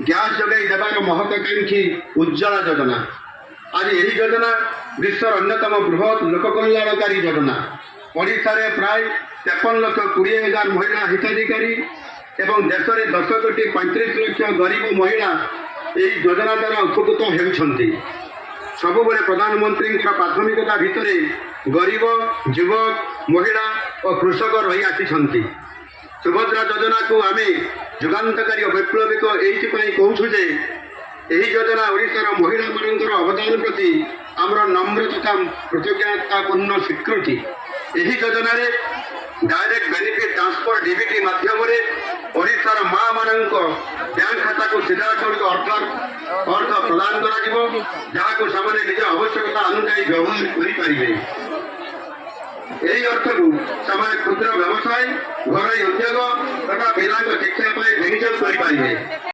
Gas ଯୋଗାଇ ଦେବାର ମହତ୍ୱାକାଂକ୍ଷୀ ଉଜ୍ଜଳା ଯୋଜନା। ଆଜି ଏହି ଯୋଜନା ବିଶ୍ୱର ଅନ୍ୟତମ ବୃହତ୍ ଲୋକ କଲ୍ୟାଣକାରୀ ଯୋଜନା। ଓଡ଼ିଶାରେ ପ୍ରାୟ 53,20,000 ମହିଳା ହିତାଧିକାରୀ ଏବଂ ଦେଶରେ 10,35,00,000 ଗରିବ ମହିଳା ଏହି ଯୋଜନା ଦ୍ୱାରା ଉପକୃତ ହେଉଛନ୍ତି। ସବୁବେଳେ ପ୍ରଧାନମନ୍ତ୍ରୀଙ୍କ ପ୍ରାଥମିକତା ଭିତରେ ଗରିବ, ଯୁବକ, ମହିଳା ଓ କୃଷକ ରହି ଆସିଛନ୍ତି। ସୁଭଦ୍ରା ଯୋଜନାକୁ ଆମେ ଯୁଗାନ୍ତକାରୀ ଓ ବୈପ୍ଳବିକ ଏଇଥିପାଇଁ କହୁଛୁ ଯେ ଏହି ଯୋଜନା ଓଡ଼ିଶାର ମହିଳାମାନଙ୍କର ଅବଦାନ ପ୍ରତି ଆମର ନମ୍ର ତଥା କୃତଜ୍ଞତାପୂର୍ଣ୍ଣ ସ୍ୱୀକୃତି। ଏହି ଯୋଜନାରେ ଡାଇରେକ୍ଟ ବେନିଫିଟ୍ ଟ୍ରାନ୍ସଫର ଡିବିଟି ମାଧ୍ୟମରେ ଓଡ଼ିଶାର ମା'ମାନଙ୍କ ବ୍ୟାଙ୍କ ଖାତାକୁ ସିଧାସଳଖ ଅର୍ଥ ପ୍ରଦାନ କରାଯିବ, ଯାହାକୁ ସେମାନେ ନିଜ ଆବଶ୍ୟକତା ଅନୁଯାୟୀ ବ୍ୟବହାର କରିପାରିବେ। ଏହି ଅର୍ଥକୁ ସେମାନେ କ୍ଷୁଦ୍ର ବ୍ୟବସାୟ, ଘରୋଇ ଉଦ୍ୟୋଗ ତଥା ପିଲାଙ୍କ ଶିକ୍ଷା ପାଇଁ ବିନିଯୋଗ କରିପାରିବେ।